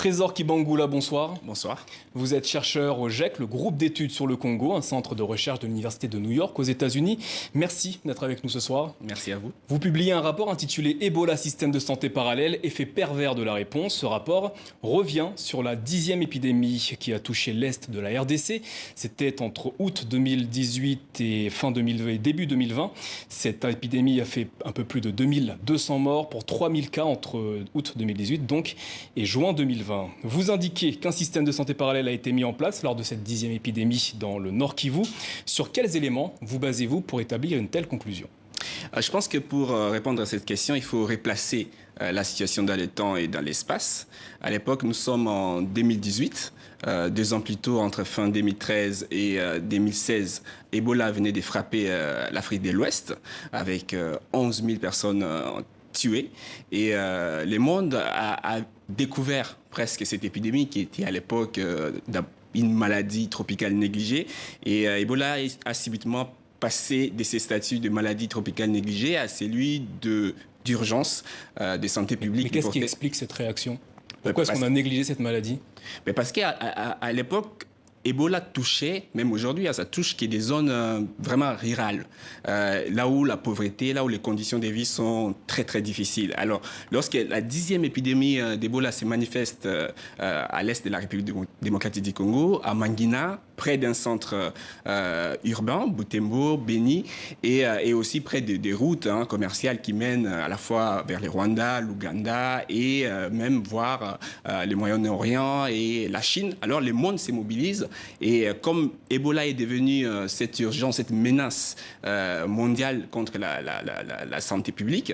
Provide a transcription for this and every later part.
Trésor Kibangula, bonsoir. Bonsoir. Vous êtes chercheur au GEC, le groupe d'études sur le Congo, un centre de recherche de l'Université de New York aux États-Unis. Merci d'être avec nous ce soir. Merci à vous. Vous publiez un rapport intitulé Ebola, système de santé parallèle, effet pervers de la réponse. Ce rapport revient sur la 10e épidémie qui a touché l'Est de la RDC. C'était entre août 2018 et début 2020. Cette épidémie a fait un peu plus de 2200 morts pour 3000 cas entre août 2018 donc et juin 2020. Vous indiquez qu'un système de santé parallèle a été mis en place lors de cette 10e épidémie dans le Nord Kivu. Sur quels éléments vous basez-vous pour établir une telle conclusion ? Je pense que pour répondre à cette question, il faut replacer la situation dans le temps et dans l'espace. À l'époque, nous sommes en 2018. 2 ans plus tôt, entre fin 2013 et 2016, Ebola venait de frapper l'Afrique de l'Ouest avec 11 000 personnes tuées. Et le monde a découvert presque cette épidémie qui était à l'époque une maladie tropicale négligée. Et Ebola a subitement passé de ces statuts de maladie tropicale négligée à celui d'urgence de santé publique. Mais qu'est-ce qui explique cette réaction ? Pourquoi est-ce qu'on a négligé cette maladie ? Parce qu'à l'époque, Ebola touchait, même aujourd'hui, ça touche qui est des zones vraiment rurales, là où la pauvreté, là où les conditions de vie sont très très difficiles. Alors, lorsque la 10e épidémie d'Ebola se manifeste à l'est de la République démocratique du Congo, à Mangina, près d'un centre urbain, Butembo, Beni, et aussi près des routes commerciales qui mènent à la fois vers le Rwanda, l'Ouganda et même voir le Moyen-Orient et la Chine. Alors, le monde se mobilise. Et comme Ebola est devenu cette urgence, cette menace mondiale contre la santé publique,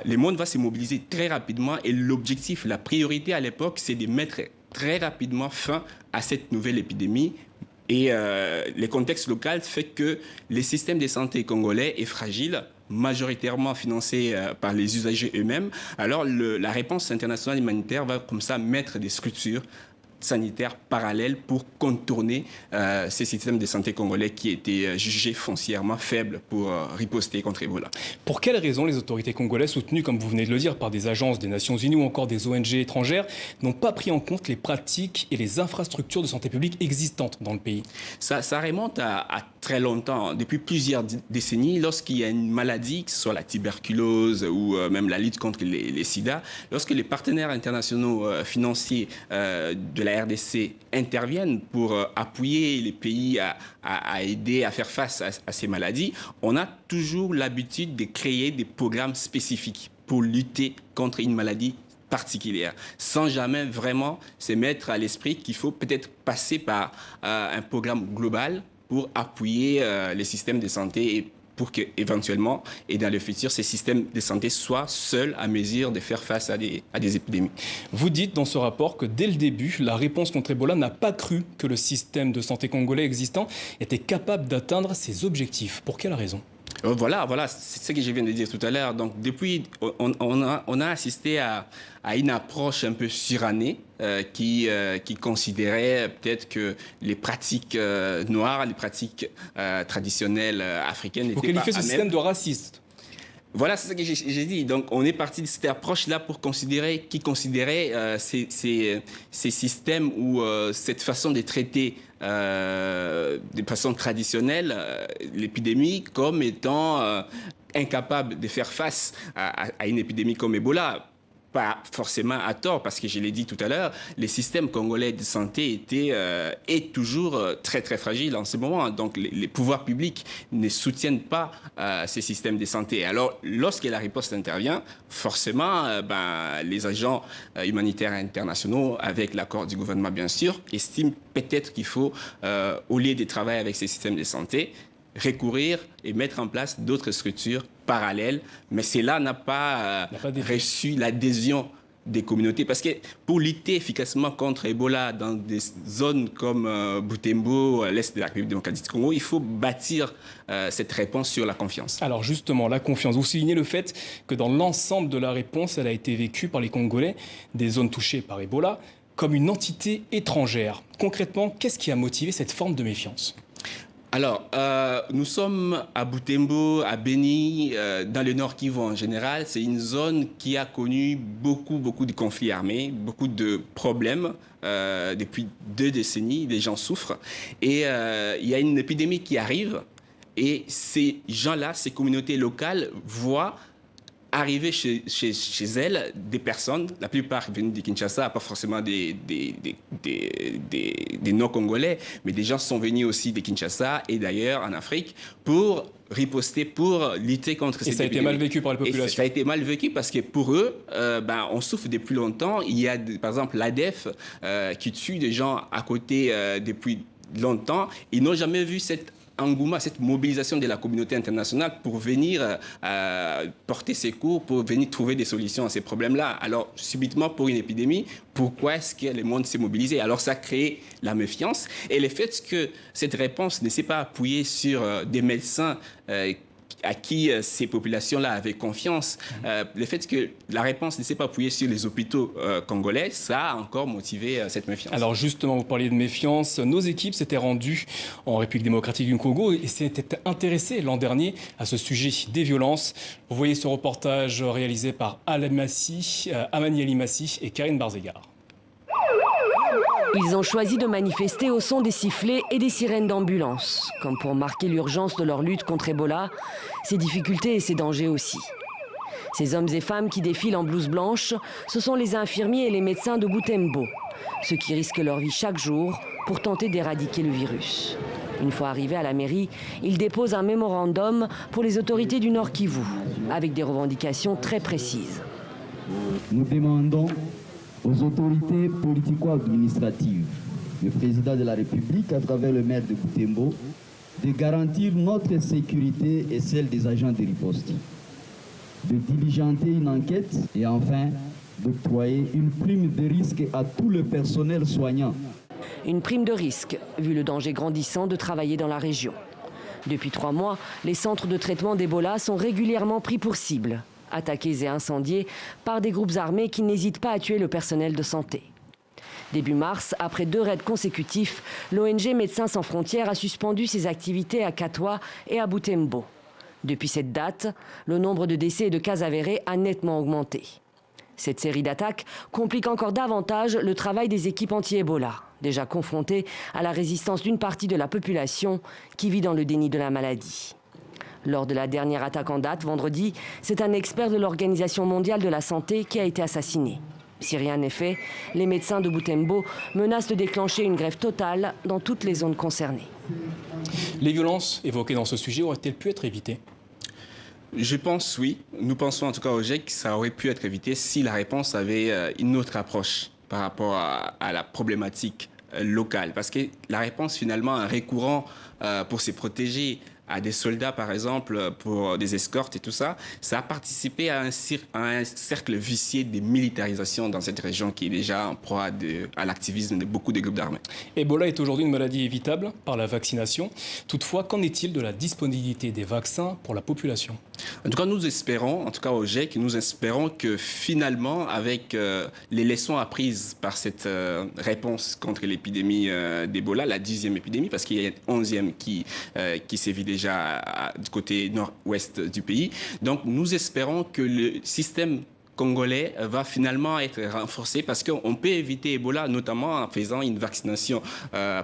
le monde va se mobiliser très rapidement. Et l'objectif, la priorité à l'époque, c'est de mettre très rapidement fin à cette nouvelle épidémie. Et le contexte local fait que le système de santé congolais est fragile, majoritairement financé par les usagers eux-mêmes. Alors la réponse internationale humanitaire va comme ça mettre des structures sanitaires parallèles pour contourner ces systèmes de santé congolais qui étaient jugés foncièrement faibles pour riposter contre Ebola. Pour quelles raisons les autorités congolaises, soutenues, comme vous venez de le dire, par des agences des Nations Unies ou encore des ONG étrangères, n'ont pas pris en compte les pratiques et les infrastructures de santé publique existantes dans le pays ? Ça remonte à très longtemps, depuis plusieurs décennies, lorsqu'il y a une maladie, que ce soit la tuberculose ou même la lutte contre les sida, lorsque les partenaires internationaux financiers de la RDC interviennent pour appuyer les pays à aider à faire face à ces maladies, on a toujours l'habitude de créer des programmes spécifiques pour lutter contre une maladie particulière, sans jamais vraiment se mettre à l'esprit qu'il faut peut-être passer par un programme global pour appuyer les systèmes de santé et pour qu'éventuellement, et dans le futur, ces systèmes de santé soient seuls à mesure de faire face à des épidémies. Vous dites dans ce rapport que dès le début, la réponse contre Ebola n'a pas cru que le système de santé congolais existant était capable d'atteindre ses objectifs. Pour quelle raison ? Voilà, c'est ce que je viens de dire tout à l'heure. Donc, depuis, on a assisté à une approche un peu surannée qui considérait peut-être que les pratiques noires, les pratiques traditionnelles africaines n'étaient pas à même. Vous qualifiez ce système de raciste. Voilà, c'est ce que j'ai dit. Donc, on est parti de cette approche-là pour considérer ces systèmes ou cette façon de traiter de façon traditionnelle l'épidémie comme étant incapable de faire face à une épidémie comme Ebola. Pas forcément à tort, parce que je l'ai dit tout à l'heure, les systèmes congolais de santé est toujours très très fragile en ce moment. Donc les pouvoirs publics ne soutiennent pas ces systèmes de santé. Alors lorsque la riposte intervient, forcément, les agents humanitaires internationaux, avec l'accord du gouvernement bien sûr, estiment peut-être qu'il faut, au lieu de travailler avec ces systèmes de santé, recourir et mettre en place d'autres structures parallèles. Mais cela n'a pas reçu l'adhésion des communautés. Parce que pour lutter efficacement contre Ebola dans des zones comme Butembo, à l'est de la République démocratique du Congo, il faut bâtir cette réponse sur la confiance. Alors justement, la confiance. Vous soulignez le fait que dans l'ensemble de la réponse, elle a été vécue par les Congolais des zones touchées par Ebola comme une entité étrangère. Concrètement, qu'est-ce qui a motivé cette forme de méfiance ? Alors, nous sommes à Butembo, à Beni, dans le Nord Kivu en général. C'est une zone qui a connu beaucoup de conflits armés, beaucoup de problèmes. Depuis 2 décennies, les gens souffrent. Et il y a une épidémie qui arrive. Et ces gens-là, ces communautés locales, voient arriver chez elles des personnes, la plupart venues de Kinshasa, pas forcément des non-congolais, mais des gens sont venus aussi de Kinshasa et d'ailleurs en Afrique pour riposter, pour lutter contre cette épidémie. Et ça a été mal vécu par la population. Ça a été mal vécu parce que pour eux, on souffre depuis longtemps. Il y a par exemple l'ADF qui tue des gens à côté depuis longtemps. Ils n'ont jamais vu cette engouement, cette mobilisation de la communauté internationale pour venir porter secours, pour venir trouver des solutions à ces problèmes-là. Alors, subitement, pour une épidémie, pourquoi est-ce que le monde s'est mobilisé? Alors, ça crée la méfiance. Et le fait que cette réponse ne s'est pas appuyée sur des médecins à qui ces populations-là avaient confiance, le fait que la réponse ne s'est pas appuyée sur les hôpitaux congolais, ça a encore motivé cette méfiance. Alors justement, vous parliez de méfiance. Nos équipes s'étaient rendues en République démocratique du Congo et s'étaient intéressées l'an dernier à ce sujet des violences. Vous voyez ce reportage réalisé par Amani Alimassi et Karine Barzegard. Ils ont choisi de manifester au son des sifflets et des sirènes d'ambulance, comme pour marquer l'urgence de leur lutte contre Ebola, ses difficultés et ses dangers aussi. Ces hommes et femmes qui défilent en blouse blanche, ce sont les infirmiers et les médecins de Butembo, ceux qui risquent leur vie chaque jour pour tenter d'éradiquer le virus. Une fois arrivés à la mairie, ils déposent un mémorandum pour les autorités du Nord Kivu, avec des revendications très précises. Nous demandons aux autorités politico-administratives, le président de la République à travers le maire de Butembo, de garantir notre sécurité et celle des agents de riposte, de diligenter une enquête et enfin d'octroyer une prime de risque à tout le personnel soignant. Une prime de risque, vu le danger grandissant de travailler dans la région. Depuis 3 mois, les centres de traitement d'Ebola sont régulièrement pris pour cible, attaqués et incendiés par des groupes armés qui n'hésitent pas à tuer le personnel de santé. Début mars, après 2 raids consécutifs, l'ONG Médecins sans frontières a suspendu ses activités à Katwa et à Butembo. Depuis cette date, le nombre de décès et de cas avérés a nettement augmenté. Cette série d'attaques complique encore davantage le travail des équipes anti-Ebola, déjà confrontées à la résistance d'une partie de la population qui vit dans le déni de la maladie. Lors de la dernière attaque en date, vendredi, c'est un expert de l'Organisation mondiale de la santé qui a été assassiné. Si rien n'est fait, les médecins de Butembo menacent de déclencher une grève totale dans toutes les zones concernées. Les violences évoquées dans ce sujet auraient-elles pu être évitées? Je pense oui. Nous pensons en tout cas au GIEC que ça aurait pu être évité si la réponse avait une autre approche par rapport à la problématique locale. Parce que la réponse finalement, un recourant pour se protéger à des soldats, par exemple, pour des escortes et tout ça, ça a participé à un cercle vicieux de militarisation dans cette région qui est déjà en proie à l'activisme de beaucoup de groupes d'armées. Ebola est aujourd'hui une maladie évitable par la vaccination. Toutefois, qu'en est-il de la disponibilité des vaccins pour la population? En tout cas, nous espérons, en tout cas au GIEC, nous espérons que finalement, avec les leçons apprises par cette réponse contre l'épidémie d'Ebola, la 10e épidémie, parce qu'il y a une 11e qui sévit déjà du côté nord-ouest du pays. Donc, nous espérons que le système congolais va finalement être renforcé parce qu'on peut éviter Ebola, notamment en faisant une vaccination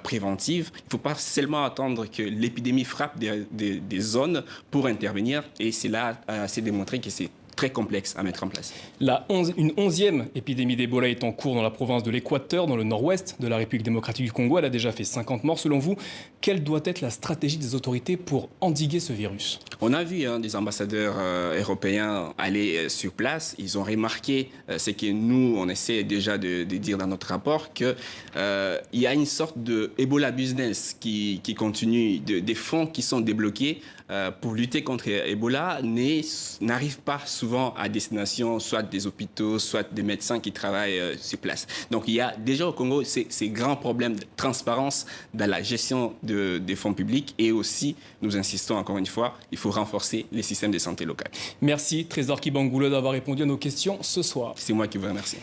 préventive. Il ne faut pas seulement attendre que l'épidémie frappe des zones pour intervenir. Et c'est là, c'est démontré que c'est très complexe à mettre en place. Une 11e épidémie d'Ebola est en cours dans la province de l'Équateur, dans le nord-ouest de la République démocratique du Congo. Elle a déjà fait 50 morts. Selon vous, quelle doit être la stratégie des autorités pour endiguer ce virus? On a vu des ambassadeurs européens aller sur place. Ils ont remarqué ce que nous, on essaie déjà de dire dans notre rapport, qu'il y a une sorte de Ebola business qui continue, des fonds qui sont débloqués pour lutter contre Ebola n'arrivent pas souvent à destination soit des hôpitaux, soit des médecins qui travaillent sur place. Donc il y a déjà au Congo ces grands problèmes de transparence dans la gestion des fonds publics et aussi, nous insistons encore une fois, il faut renforcer les systèmes de santé locaux. Merci Trésor Kibangula d'avoir répondu à nos questions ce soir. C'est moi qui vous remercie.